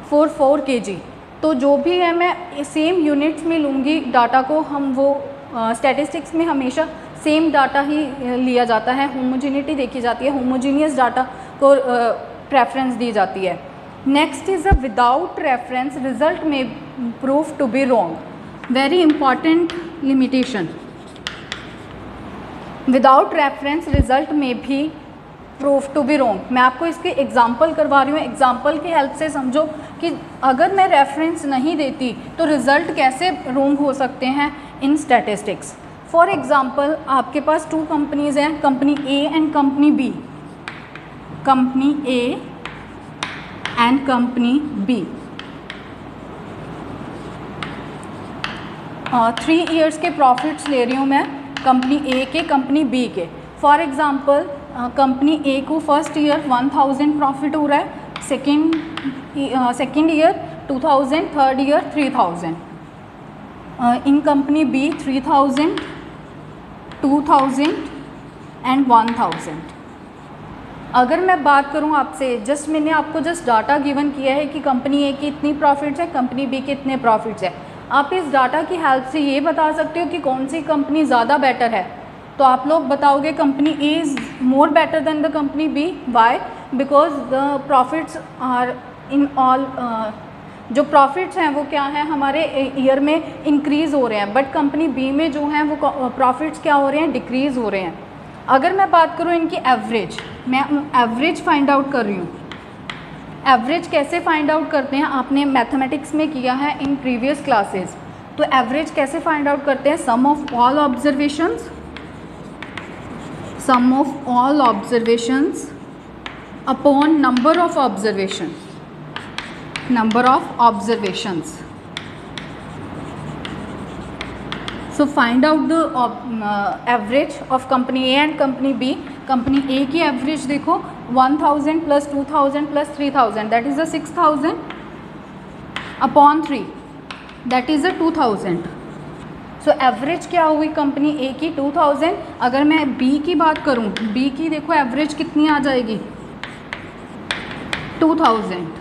4 kg। तो जो भी है मैं सेम यूनिट्स में लूँगी डाटा को। हम वो स्टैटिस्टिक्स में हमेशा सेम डाटा ही लिया जाता है, होमोजेनिटी देखी जाती है, होमोजीनियस डाटा को प्रेफरेंस दी जाती है। Next is a without reference result में prove to be wrong. Very important limitation. Without reference result में भी प्रूव टू बी रॉन्ग। मैं आपको इसके एग्जाम्पल करवा रही हूँ। एग्जाम्पल की हेल्प से समझो कि अगर मैं रेफरेंस नहीं देती तो रिज़ल्ट कैसे रॉन्ग हो सकते हैं इन स्टैटिस्टिक्स। फॉर एग्ज़ाम्पल आपके पास 2 कंपनीज़ हैं, company A and company B. Company A and company B 3 years के प्रॉफिट्स ले रही हूँ मैं, कंपनी ए के, कंपनी बी के। फॉर एग्ज़ाम्पल कंपनी ए को फर्स्ट ईयर 1000 प्रॉफिट हो रहा है, second year 2000, third year 3000। In company B 3000, 2000 and 1000। अगर मैं बात करूं आपसे, जस्ट मैंने आपको जस्ट डाटा गिवन किया है कि कंपनी ए की इतनी प्रॉफिट्स है, कंपनी बी के इतने प्रॉफिट्स है। आप इस डाटा की हेल्प से ये बता सकते हो कि कौन सी कंपनी ज़्यादा बेटर है। तो आप लोग बताओगे company A is more better than the company B. Why? Because the profits are in all, जो प्रॉफिट्स हैं वो क्या हैं हमारे ईयर में इंक्रीज़ हो रहे हैं, बट कंपनी बी में जो हैं वो प्रॉफिट्स क्या हो रहे हैं, डिक्रीज़ हो रहे हैं। अगर मैं बात करूं इनकी एवरेज, मैं एवरेज फाइंड आउट कर रही हूँ। एवरेज कैसे फाइंड आउट करते हैं, आपने मैथमेटिक्स में किया है इन प्रीवियस क्लासेस। तो एवरेज कैसे फाइंड आउट करते हैं, sum of all observations, sum of all observations upon number of observation, number of observations. So find out the average of company A and company B. company A की average देखो 1000 plus 2000 plus 3000 that is a 6000 upon 3 that is a 2000. So average क्या हुई company A की 2000। अगर मैं B की बात करूँ, B की देखो एवरेज कितनी आ जाएगी 2000।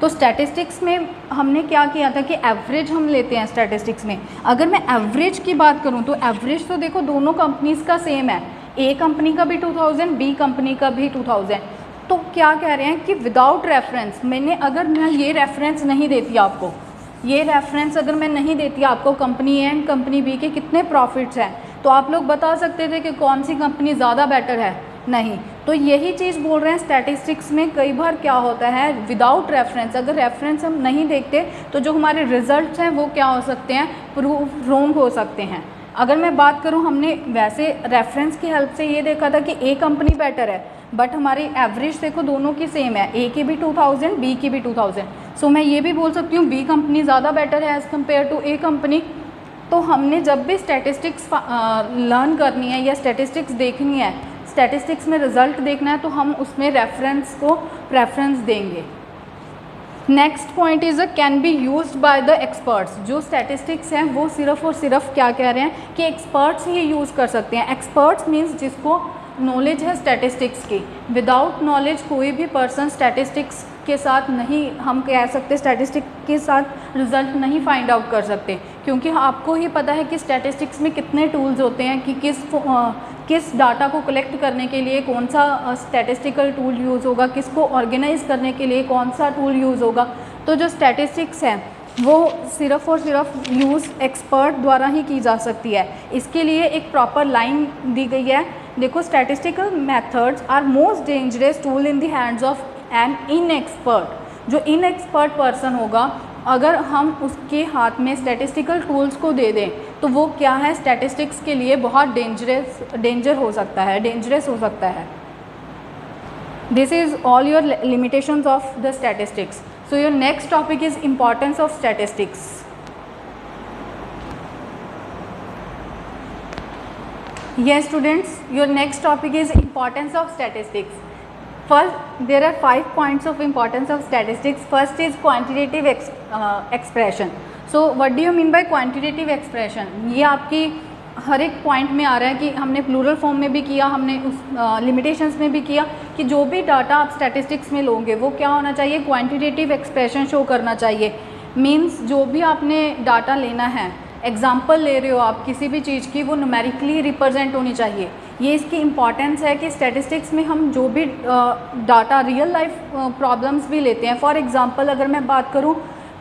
तो स्टैटिस्टिक्स में हमने क्या किया था कि एवरेज हम लेते हैं स्टैटिस्टिक्स में। अगर मैं एवरेज की बात करूं तो एवरेज तो देखो दोनों कंपनीज़ का सेम है, ए कंपनी का भी 2000, बी कंपनी का भी 2000। तो क्या कह रहे हैं कि विदाउट रेफरेंस, अगर मैं ये रेफरेंस नहीं देती आपको, ये रेफरेंस अगर मैं नहीं देती आपको company A and company B के कितने प्रॉफिट्स हैं, तो आप लोग बता सकते थे कि कौन सी कंपनी ज़्यादा बेटर है। नहीं, तो यही चीज़ बोल रहे हैं स्टैटिस्टिक्स में कई बार क्या होता है विदाउट रेफरेंस, अगर रेफरेंस हम नहीं देखते तो जो हमारे रिजल्ट्स हैं वो क्या हो सकते हैं, प्रूव रॉन्ग हो सकते हैं। अगर मैं बात करूं, हमने वैसे रेफरेंस की हेल्प से ये देखा था कि ए कंपनी बेटर है, बट हमारी एवरेज देखो दोनों की सेम है, ए की भी 2000, बी की भी 2000। सो मैं ये भी बोल सकती हूँ बी कंपनी ज़्यादा बेटर है as compare to A company. तो हमने जब भी स्टैटिस्टिक्स लर्न करनी है या स्टैटिस्टिक्स देखनी है, स्टैटिस्टिक्स में रिजल्ट देखना है, तो हम उसमें रेफरेंस को प्रेफरेंस देंगे। Next point is can be used by the experts. जो स्टैटिस्टिक्स हैं वो सिर्फ और सिर्फ क्या कह रहे हैं कि एक्सपर्ट्स ही यूज़ कर सकते हैं। एक्सपर्ट्स मीन्स जिसको नॉलेज है स्टैटिस्टिक्स की। विदाउट नॉलेज कोई भी पर्सन स्टैटिस्टिक्स के साथ नहीं, हम कह सकते स्टैटिस्टिक के साथ रिजल्ट नहीं फाइंड आउट कर सकते, क्योंकि आपको ही पता है कि स्टैटिस्टिक्स में कितने टूल्स होते हैं कि किस डाटा को कलेक्ट करने के लिए कौन सा स्टैटिस्टिकल टूल यूज़ होगा, किसको ऑर्गेनाइज करने के लिए कौन सा टूल यूज़ होगा। तो जो स्टैटिस्टिक्स है वो सिर्फ और सिर्फ यूज़ एक्सपर्ट द्वारा ही की जा सकती है। इसके लिए एक प्रॉपर लाइन दी गई है, देखो statistical methods are most dangerous tool in the hands of an inexpert. जो इनएक्सपर्ट पर्सन होगा, अगर हम उसके हाथ में स्टैटिस्टिकल टूल्स को दे दें तो वो क्या है स्टैटिस्टिक्स के लिए बहुत डेंजरस हो सकता है। This is all your limitations of the statistics. So your next topic is importance of statistics. Yes students, your next topic is importance of statistics. First, there are 5 points of importance of statistics. First is quantitative expression. So what do you mean by quantitative expression? ये आपकी हर एक point में आ रहा है कि हमने plural form में भी किया, हमने उस लिमिटेशंस में भी किया कि जो भी डाटा आप स्टैटिस्टिक्स में लोगे वो क्या होना चाहिए, क्वांटिटेटिव एक्सप्रेशन शो करना चाहिए। मीन्स जो भी आपने डाटा लेना है, एग्जाम्पल ले रहे हो आप किसी भी चीज़ की, वो न्यूमेरिकली रिप्रेजेंट होनी चाहिए। ये इसकी इम्पॉर्टेंस है कि स्टैटिस्टिक्स में हम जो भी डाटा रियल लाइफ प्रॉब्लम्स भी लेते हैं। फॉर एग्जांपल अगर मैं बात करूँ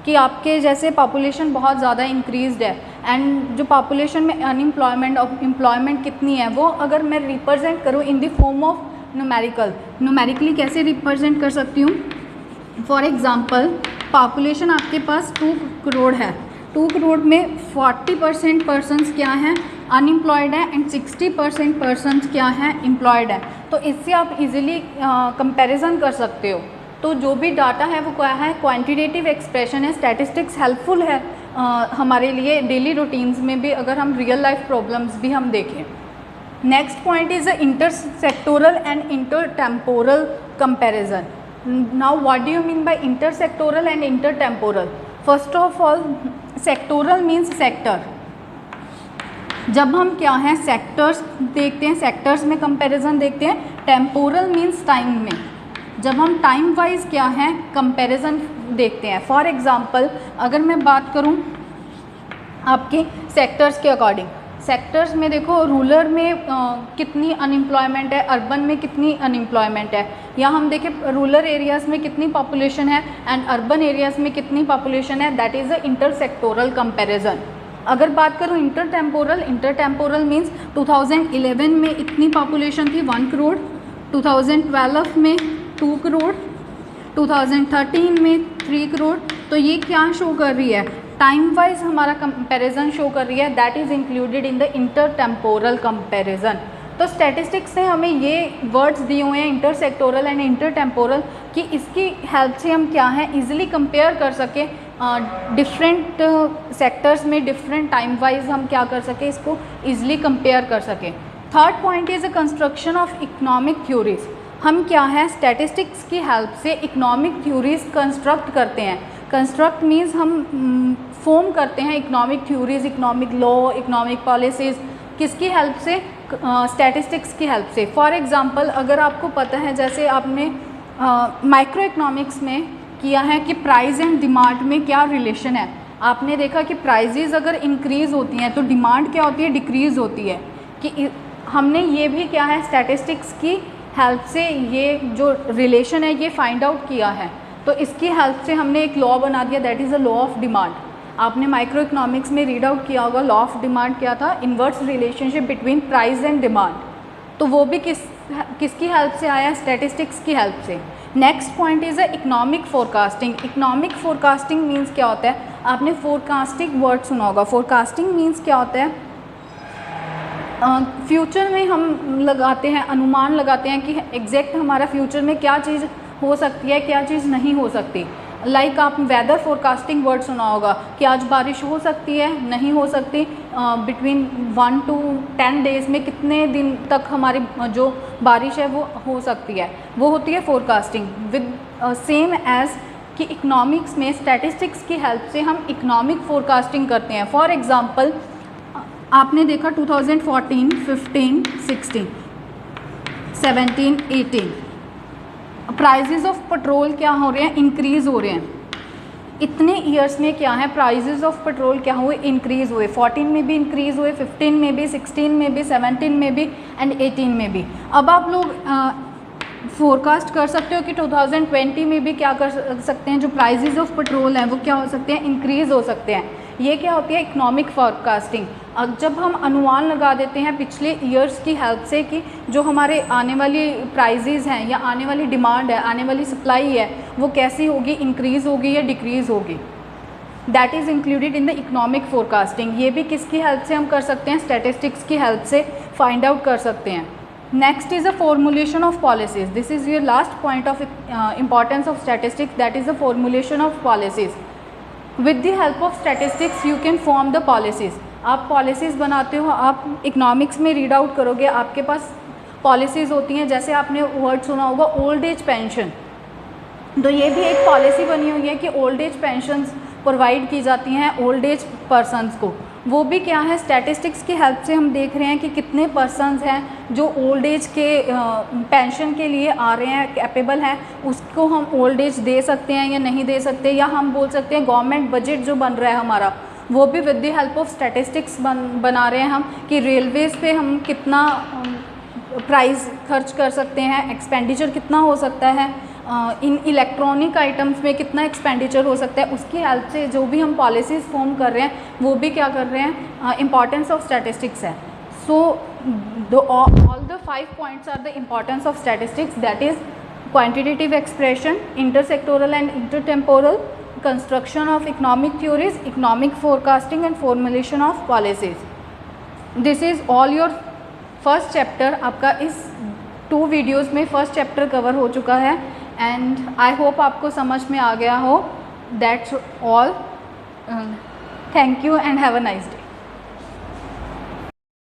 कि आपके जैसे पॉपुलेशन बहुत ज़्यादा इंक्रीज़ड है एंड जो पॉपुलेशन में अनएम्प्लॉयमेंट और एम्प्लॉयमेंट कितनी है, वो अगर मैं रिप्रेजेंट करूँ इन द फॉर्म ऑफ न्यूमेरिकली कैसे रिप्रेजेंट कर सकती हूँ। फॉर एग्ज़ाम्पल पॉपुलेशन आपके पास 2 करोड़ है, 2 करोड़ में 40% पर्सनस क्या हैं अनएम्प्लॉयड है एंड 60% पर्सनस क्या हैं एम्प्लॉयड है। तो इससे आप इजीली कंपैरिजन कर सकते हो। तो जो भी डाटा है वो क्या है, क्वांटिटेटिव एक्सप्रेशन है। स्टैटिस्टिक्स हेल्पफुल है हमारे लिए डेली रूटीन्स में भी, अगर हम रियल लाइफ प्रॉब्लम्स भी हम देखें। Next point is intersectoral and intertemporal comparison. Now what do you mean by intersectoral and intertemporal? First of all, sectoral means sector, जब हम क्या है सेक्टर्स देखते हैं, सेक्टर्स में कंपैरिजन देखते हैं, टेम्पोरल मीन्स टाइम में, जब हम टाइम वाइज क्या है कंपैरिजन देखते हैं। फॉर एग्जांपल अगर मैं बात करूं आपके सेक्टर्स के अकॉर्डिंग, सेक्टर्स में देखो रूरल में कितनी अनएम्प्लॉयमेंट है, अर्बन में कितनी अनएम्प्लॉयमेंट है, या हम देखें रूरल एरियाज़ में कितनी पॉपुलेशन है एंड अर्बन एरियाज़ में कितनी पॉपुलेशन है, that is a inter sectoral comparison. अगर बात करूँ इंटर टेम्पोरल मीन्स 2011 में इतनी पॉपुलेशन थी 1 करोड़, 2012 में 2 करोड़, 2013 में 3 करोड़। तो ये क्या शो कर रही है, टाइम वाइज हमारा कंपैरिजन शो कर रही है, that is included in the inter temporal comparison. तो स्टैटिस्टिक्स ने हमें ये वर्ड्स दिए हुए हैं inter sectoral and inter temporal कि इसकी हेल्प से हम क्या है इजीली कंपेयर कर सकें डिफरेंट सेक्टर्स में, डिफरेंट टाइम वाइज हम क्या कर सकें, इसको ईजिली कंपेयर कर सकें। Third point is a construction of economic theories. हम क्या है स्टैटिस्टिक्स की हेल्प से इकोनॉमिक थ्योरीज कंस्ट्रक्ट करते हैं। कंस्ट्रक्ट मीन्स हम फॉर्म करते हैं economic theories, economic law, economic policies, किसकी हेल्प से, स्टैटिस्टिक्स की हेल्प से। फॉर एग्जांपल अगर आपको पता है, जैसे आपने माइक्रो इकोनॉमिक्स में किया है कि प्राइस एंड डिमांड में क्या रिलेशन है, आपने देखा कि प्राइजेज़ अगर इंक्रीज़ होती हैं तो डिमांड क्या होती है, डिक्रीज़ होती है। कि हमने ये भी क्या है स्टैटिस्टिक्स की हेल्प से ये जो रिलेशन है ये फाइंड आउट किया है। तो इसकी हेल्प से हमने एक लॉ बना दिया, that is a law of demand. आपने माइक्रो इकोनॉमिक्स में रीड आउट किया होगा, लॉ ऑफ डिमांड क्या था, inverse relationship between price and demand. तो वो भी किसकी हेल्प से आया, स्टैटिस्टिक्स की हेल्प से। Next point is a economic forecasting. Economic forecasting means क्या होता है, आपने फोरकास्टिंग वर्ड सुना होगा। फोरकास्टिंग मीन्स क्या होता है, फ्यूचर में हम लगाते हैं, अनुमान लगाते हैं कि एग्जैक्ट हमारा फ्यूचर में क्या चीज़ हो सकती है, क्या चीज़ नहीं हो सकती। लाइक आप वेदर फोरकास्टिंग वर्ड सुना होगा कि आज बारिश हो सकती है, नहीं हो सकती, बिटवीन 1 to 10 डेज़ में कितने दिन तक हमारी जो बारिश है वो हो सकती है, वो होती है फोरकास्टिंग। विद सेम एज़ कि इकोनॉमिक्स में स्टैटिस्टिक्स की हेल्प से हम इकोनॉमिक फोरकास्टिंग करते हैं। फॉर एग्ज़ाम्पल आपने देखा 2014, 15, 16, 17, 18 प्राइजेज़ ऑफ पेट्रोल क्या हो रहे हैं, इंक्रीज़ हो रहे हैं। इतने ईयर्स में क्या है प्राइजेज़ ऑफ पेट्रोल क्या हुए, इंक्रीज़ हुए। 14 में भी इंक्रीज़ हुए, 15 में भी, 16 में भी, 17 में भी एंड 18 में भी। अब आप लोग फोरकास्ट कर सकते हो कि 2020 में भी क्या कर सकते हैं, जो प्राइजेज़ ऑफ पेट्रोल हैं वो क्या हो सकते हैं, इंक्रीज़ हो सकते हैं। ये क्या होती है, इकोनॉमिक फोरकास्टिंग। अब जब हम अनुमान लगा देते हैं पिछले ईयर्स की हेल्प से कि जो हमारे आने वाली प्राइजेज़ हैं या आने वाली डिमांड है, आने वाली सप्लाई है, वो कैसी होगी, इंक्रीज़ होगी या डिक्रीज़ होगी, that is included in the economic forecasting. ये भी किसकी हेल्प से हम कर सकते हैं, स्टैटिस्टिक्स की हेल्प से फाइंड आउट कर सकते हैं। Next is a formulation of policies. This is your last point of importance of statistics, that is the formulation of policies. With the help of statistics you can form the policies. आप policies बनाते हो, आप economics में read out करोगे, आपके पास policies होती हैं। जैसे आपने वर्ड सुना होगा ओल्ड एज पेंशन, तो ये भी एक पॉलिसी बनी हुई है कि ओल्ड एज पेंशन्स प्रोवाइड की जाती हैं ओल्ड एज पर्सनस को। वो भी क्या है, स्टैटिस्टिक्स की हेल्प से हम देख रहे हैं कि कितने पर्सनस हैं जो ओल्ड एज के पेंशन के लिए आ रहे हैं, कैपेबल हैं, उसको हम ओल्ड एज दे सकते हैं या नहीं दे सकते। या हम बोल सकते हैं गवर्नमेंट बजट जो बन रहा है हमारा, वो भी with the help of statistics बना रहे हैं हम, कि रेलवेज़ पे हम कितना प्राइस खर्च कर सकते हैं, एक्सपेंडिचर कितना हो सकता है, इन इलेक्ट्रॉनिक आइटम्स में कितना एक्सपेंडिचर हो सकता है। उसकी हेल्प से जो भी हम पॉलिसीज़ फॉर्म कर रहे हैं वो भी क्या कर रहे हैं, इम्पॉर्टेंस ऑफ स्टैटिस्टिक्स है। So all the 5 points are the importance of statistics, that is quantitative expression, intersectoral and intertemporal, construction of economic theories, economic forecasting and formulation of policies. This is all your first chapter. आपका इस 2 videos में first chapter cover हो चुका है and I hope आपको समझ में आ गया हो। That's all, thank you and have a nice day.